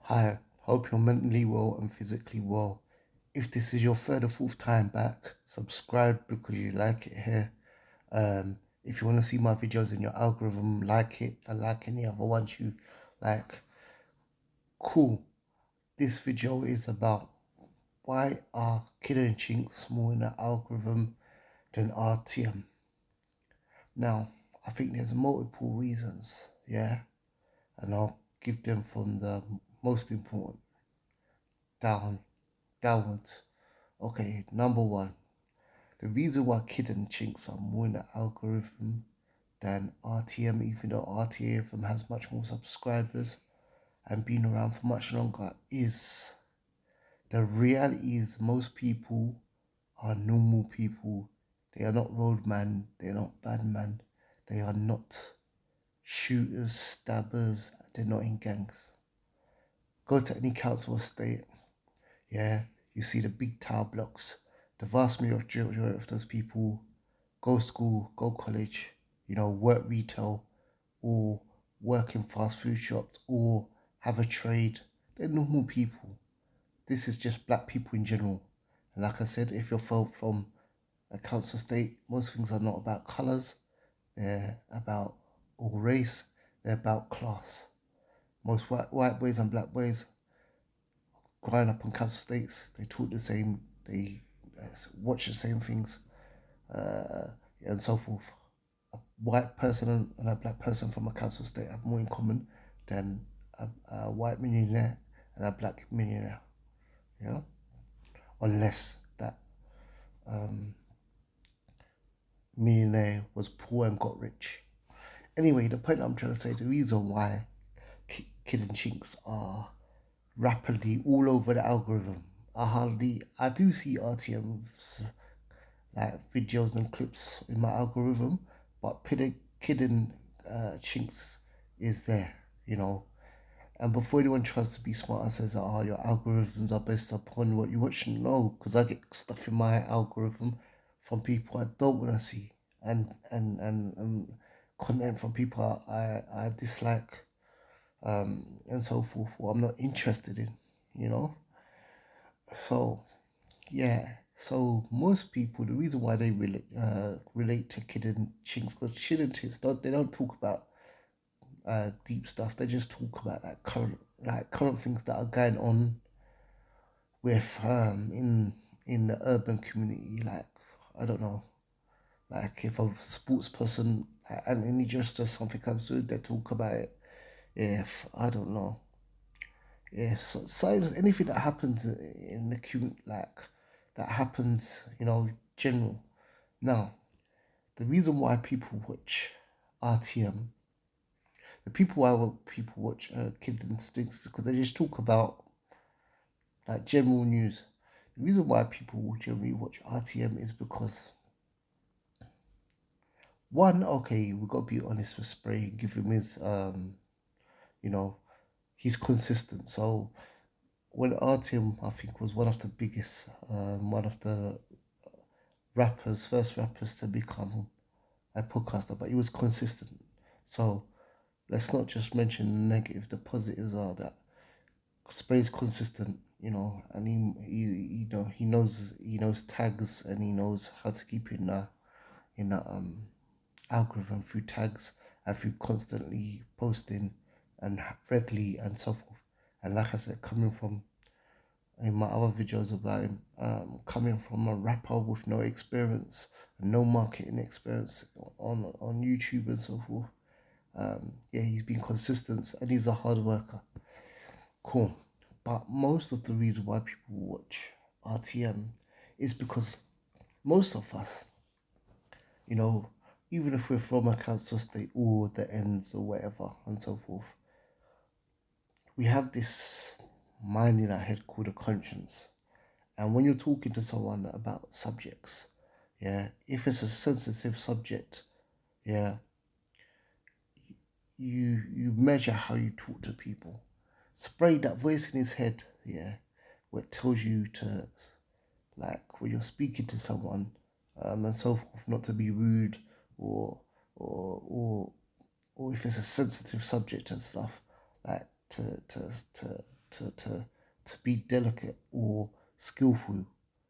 Hi, hope you're mentally well and physically well. If this is your third or fourth time back, subscribe because you like it here. If you want to see my videos in your algorithm, like it and like any other ones you like. Cool. This video is about why are Kid and Chinx more in the algorithm than RTM. Now, I think there's multiple reasons, yeah, and I'll give them from the most important down downwards. Okay, number one, the reason why Kid and Chinx are more in the algorithm than RTM, even though RTM has much more subscribers and been around for much longer, is the reality is most people are normal people. They are not roadman, they are not bad man, they are not shooters, stabbers, they're not in gangs. Go to any council estate, yeah, you see the big tower blocks. The vast majority of those people go school, go college, work retail or work in fast food shops or have a trade. They're normal people. This is just black people in general. And like I said, if you're from a council estate, most things are not about colours, they're about or race, they're about class. Most white boys and black boys growing up in council estates, they talk the same, they watch the same things, uh, and so forth. A white person and a black person from a council estate have more in common than a white millionaire and a black millionaire. Yeah, unless that um, millionaire was poor and got rich. Anyway, the point I'm trying to say, the reason why Kid and Chinks are rapidly all over the algorithm. I do see RTM's like videos and clips in my algorithm, but Kid and Chinks is there, you know. And before anyone tries to be smart and says, "Oh, your algorithms are based upon what you watch," no, because I get stuff in my algorithm from people I don't want to see, and content from people I dislike, and so forth, or I'm not interested in, you know. So yeah, so most people, the reason why they relate to Kid and Chinks, because Kid and Chinks they don't talk about deep stuff. They just talk about like current things that are going on with in the urban community. Like I don't know, like if a sports person and he just does something absurd, they talk about it. If I don't know, if so anything that happens in the community, like that happens, general. Now, the reason why people watch RTM, the people why people watch Kid Instincts is because they just talk about like general news. The reason why people generally watch RTM is because one, okay, we gotta be honest with Spray, give him his you know, he's consistent. So when RTM I think was one of the biggest, one of the first rappers to become a podcaster, but he was consistent. So let's not just mention the negative. The positives are that Spray's consistent, and he knows tags and he knows how to keep in the algorithm through tags and through constantly posting and regularly and so forth. And like I said, coming from in my other videos about him, coming from a rapper with no experience, no marketing experience on YouTube and so forth. Yeah, he's been consistent and he's a hard worker. Cool. But most of the reason why people watch RTM is because most of us, you know, even if we're from a council state or the ends or whatever and so forth, we have this mind in our head called a conscience. And when you're talking to someone about subjects, yeah, if it's a sensitive subject, yeah, you measure how you talk to people. Spray that voice in his head, yeah, what tells you to, like when you're speaking to someone, and so forth, not to be rude or or or or if it's a sensitive subject and stuff, like to to be delicate or skillful.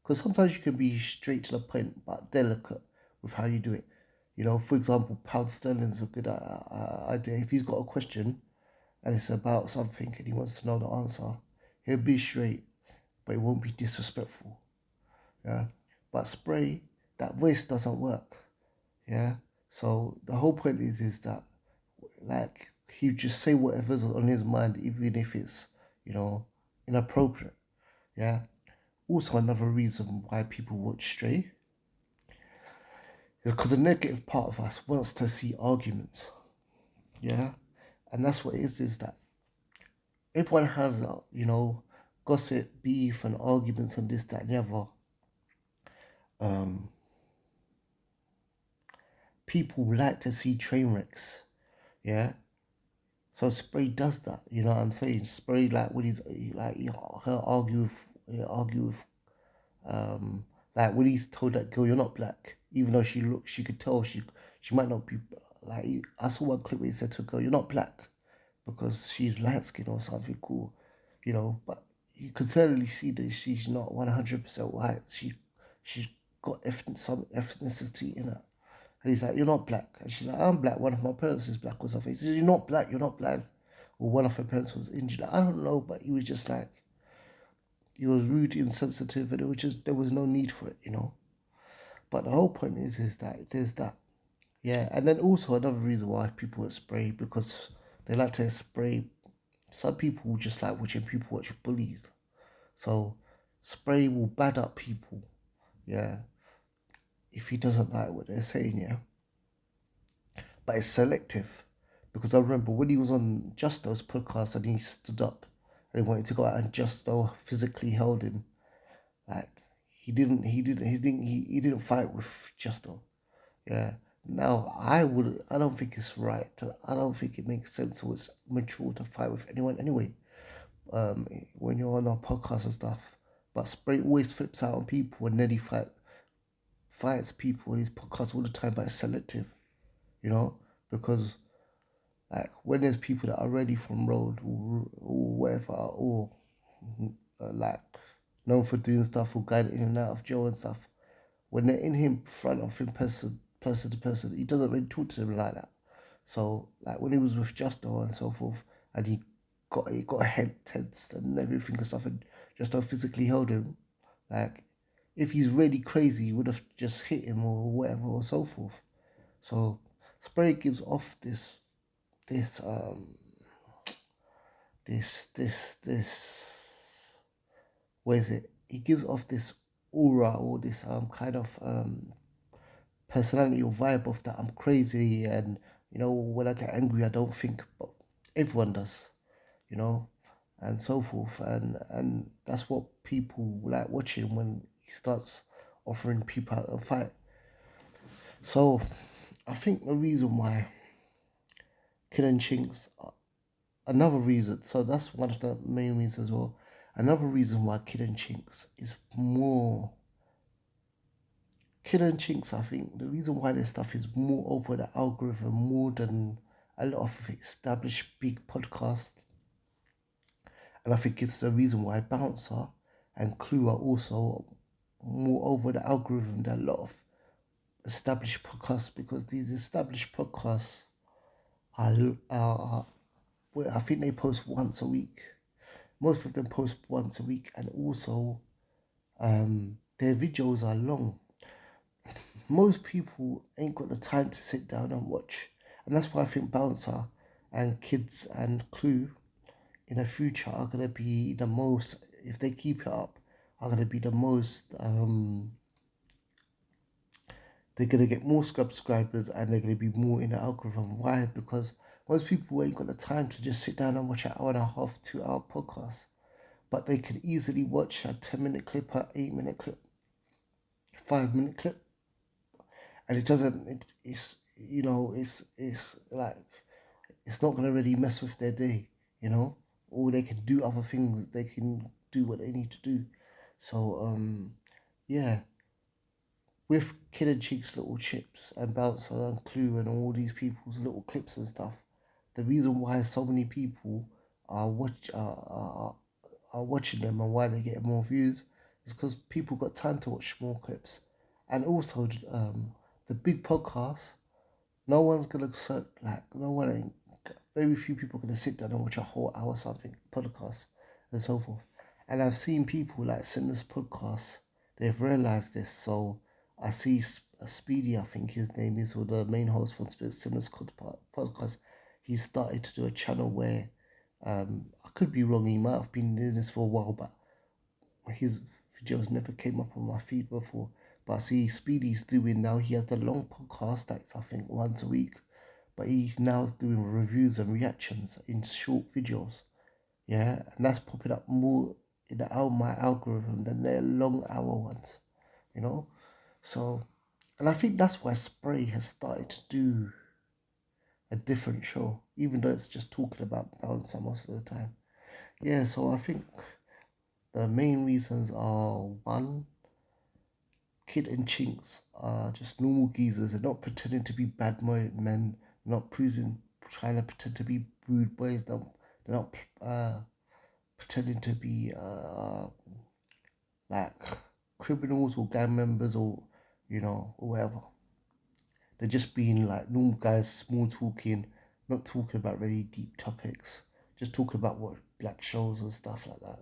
Because sometimes you can be straight to the point but delicate with how you do it. You know, for example, pound sterling is a good idea. If he's got a question and it's about something and he wants to know the answer, he'll be straight, but it won't be disrespectful. Yeah, but spray, that voice doesn't work. Yeah, so the whole point is that like he just say whatever's on his mind, even if it's you know inappropriate. Yeah. Also, another reason why people watch Stray is because the negative part of us wants to see arguments. Yeah, and that's what it is that everyone has gossip, beef, and arguments and this, that, and the other. Um, People like to see train wrecks. Yeah. So Spray does that, you know what I'm saying? Spray like when he's like he'll argue with Um, like when he's told that girl, "You're not black," even though she could tell she might not be. Like I saw one clip where he said to a girl, "You're not black," because she's light skinned or something cool, you know. But you could certainly see that she's not 100% white. She's got some ethnicity in her. And he's like, "You're not black," and she's like, "I'm black. One of my parents is black or something." He says, "You're not black. You're not black." Or one of her parents was injured. I don't know, but he was just like he was rude, insensitive, and it was just there was no need for it, you know. But the whole point is that there's that, yeah. And then also another reason why people spray because they like to spray. Some people just like watching people watch bullies, so spray will bad up people, yeah. If he doesn't like what they're saying, yeah. But it's selective because I remember when he was on Justo's podcast and he stood up and he wanted to go out and Justo physically held him. Like he didn't fight with Justo. Yeah. Now I don't think it's right. I don't think it makes sense or it's mature to fight with anyone anyway. When you're on our podcast and stuff, but Spray always flips out on people and then he fights people on his podcast all the time, but it's selective, you know, because like when there's people that are ready from road or whatever or like known for doing stuff or going in and out of jail and stuff, when they're in him front of him person to person, he doesn't really talk to them like that. So like when he was with Justo and so forth, and he got a head tensed and everything and stuff, and Justo physically held him. Like if he's really crazy, he would have just hit him or whatever or so forth. So Spray gives off this this what is it? He gives off this aura or this kind of personality or vibe of that I'm crazy and when I get angry I don't think, but everyone does, you know, and so forth, and that's what people like watching when he starts offering people out a fight. So I think the reason why Kid and Chinks, another reason, so that's one of the main reasons as well. Another reason why Kid and Chinks is more Kid and Chinks, I think the reason why their stuff is more over the algorithm more than a lot of established big podcasts. And I think it's the reason why Bouncer and Clue are also more over the algorithm than a lot of established podcasts because these established podcasts are well, I think they post once a week. Most of them post once a week, and also their videos are long. Most people ain't got the time to sit down and watch, and that's why I think Bouncer and Kids and Clue in the future are gonna be the most, if they keep it up, are gonna be the most. They're gonna get more subscribers and they're gonna be more in the algorithm. Why? Because most people ain't got the time to just sit down and watch an hour and a half, 2 hour podcast, but they could easily watch a 10-minute clip, a 8-minute clip, 5-minute clip, and it doesn't. It's it's like it's not gonna really mess with their day, you know. Or they can do other things. They can do what they need to do. So yeah, with Kid and Cheeks little chips and Bouncer and Clue and all these people's little clips and stuff, the reason why so many people are are watching them and why they get more views is because people got time to watch small clips, and also the big podcasts. No one's gonna search like no one ain't. Very few people gonna sit down and watch a whole hour something podcast and so forth. And I've seen people like Sinner's podcast. They've realized this. So I see Speedy, I think his name is, or the main host from Sinner's podcast. He started to do a channel where I could be wrong. He might have been doing this for a while, but his videos never came up on my feed before. But I see Speedy's doing now. He has the long podcast that's I think once a week, but he's now doing reviews and reactions in short videos. Yeah, and that's popping up more in my algorithm than their long hour ones. You know, so and I think that's why Spray has started to do a different show, even though it's just talking about bouncer most of the time. Yeah, so I think the main reasons are one, Kid and Chinx are just normal geezers. They're not pretending to be bad men, not trying to pretend to be rude boys. They're not pretending to be like criminals or gang members or or whatever. They're just being like normal guys, small talking, not talking about really deep topics, just talking about what black shows and stuff like that.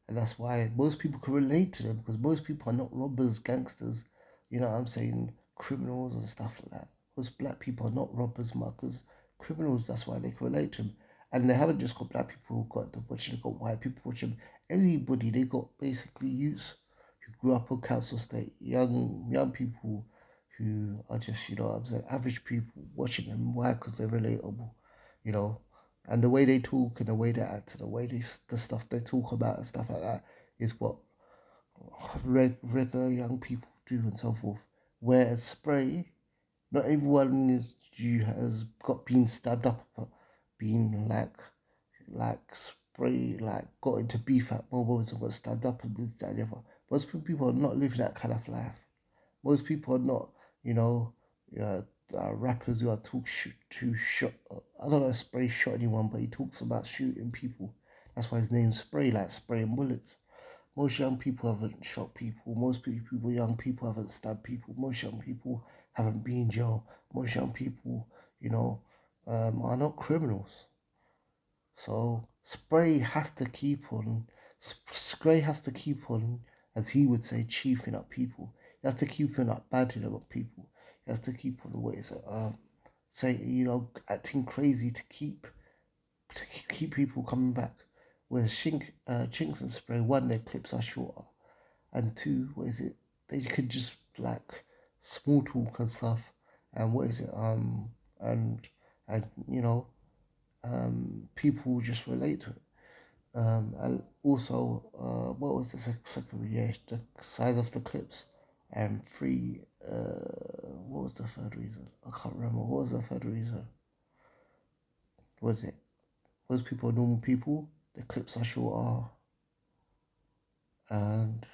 And that's why most people can relate to them because most people are not robbers, gangsters, you know what I'm saying, criminals and stuff like that. Most black people are not robbers, muggers, criminals. That's why they can relate to them. And they haven't just got black people who got the watching, they got white people watching. Anybody, they got basically youths who grew up on council estate, young people who are just, you know what I'm saying, average people watching them. Why? Because they're relatable, you know. And the way they talk and the way they act and the way the stuff they talk about and stuff like that is what regular young people do and so forth. Whereas Spray, not everyone you has got been stabbed up, been like Spray, like got into beef at moments and got stabbed up and this, that, and the other. Most people are not living that kind of life. Most people are not, you know, uh, rappers who are to shot. I don't know if Spray shot anyone, but he talks about shooting people. That's why his name's Spray, like spraying bullets. Most young people haven't shot people. Most young people haven't stabbed people. Most young people haven't been in jail. Most young people, you know, are not criminals. So Spray has to keep on. Spray has to keep on, as he would say, chiefing up people. He has to keep on up badging up people. He has to keep on the ways, say, acting crazy to keep people coming back. Whereas Chinks and Spray, one, their clips are shorter, and two, what is it? They could just like small talk and stuff, and what is it? And people just relate to it. And also, what was the second? Yeah, the size of the clips, and three. What was the third reason? I can't remember. What was the third reason? Was it? Most people are normal people. The clips are shorter, and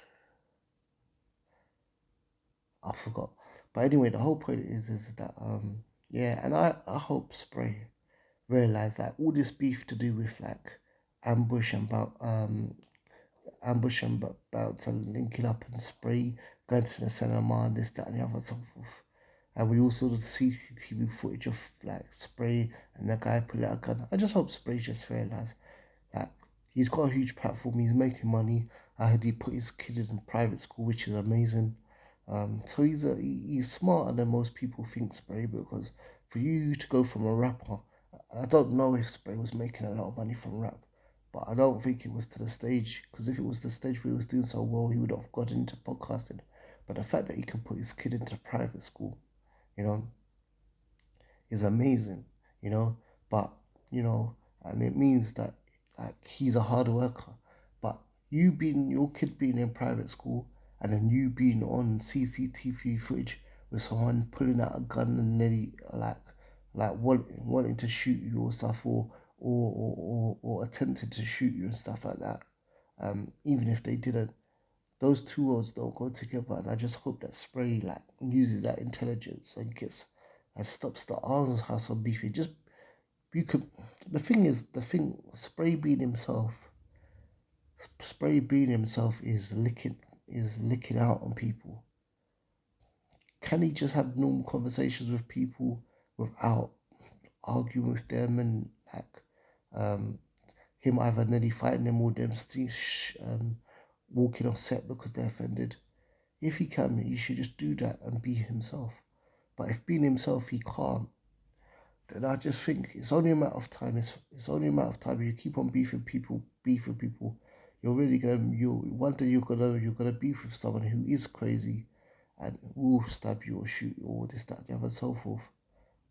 I forgot. But anyway, the whole point is that yeah, and I hope Spray realize that all this beef to do with like ambush and about ambush and bouts and linking up and Spray going to the cinema and this, that, and the other, so forth. And we also saw the CCTV footage of like Spray and the guy pulling out a gun. I just hope Spray just realized that he's got a huge platform, he's making money. I heard he put his kid in private school, which is amazing. So he's smarter than most people think, Spray, because for you to go from a rapper, I don't know if Spray was making a lot of money from rap, but I don't think it was to the stage, because if it was the stage where he was doing so well, he would have got into podcasting. But the fact that he can put his kid into private school, you know, is amazing, you know. But you know, and it means that like he's a hard worker. But your kid being in private school, and then you being on CCTV footage with someone pulling out a gun and nearly wanting to shoot you or stuff, or attempting to shoot you and stuff like that. Even if they didn't, those two worlds don't go together, and I just hope that Spray like uses that intelligence and gets and stops the arms hustle beef. It just you could. The thing is, Spray being himself. Spray being himself is licking out on people. Can he just have normal conversations with people without arguing with them and like um him either nearly fighting them or them walking off set because they're offended? If he can, he should just do that and be himself. But if being himself he can't, then I just think it's only a matter of time. It's only a matter of time. If you keep on beefing people, you're really gonna you one day you're gonna beef with someone who is crazy and will stab you or shoot you or this, that, the other, and so forth.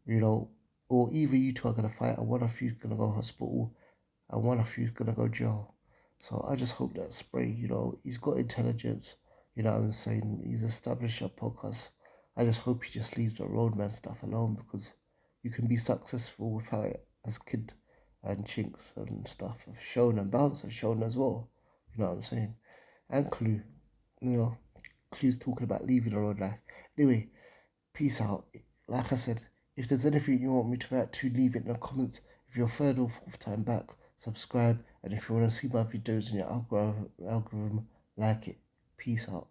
You know, or either you two are gonna fight and one of you is gonna go to hospital and one of you is gonna go jail. So I just hope that Spray, he's got intelligence. You know what I'm saying? He's established a podcast. I just hope he just leaves the roadman stuff alone because you can be successful without it, as Kid and Chinx and stuff have shown, and Bounce has shown as well. You know what I'm saying? And Clue, you know, Clue's talking about leaving the road life. Anyway, peace out. Like I said, if there's anything you want me to react to, leave it in the comments. If you're third or fourth time back, subscribe. And if you want to see my videos in your algorithm, like it. Peace out.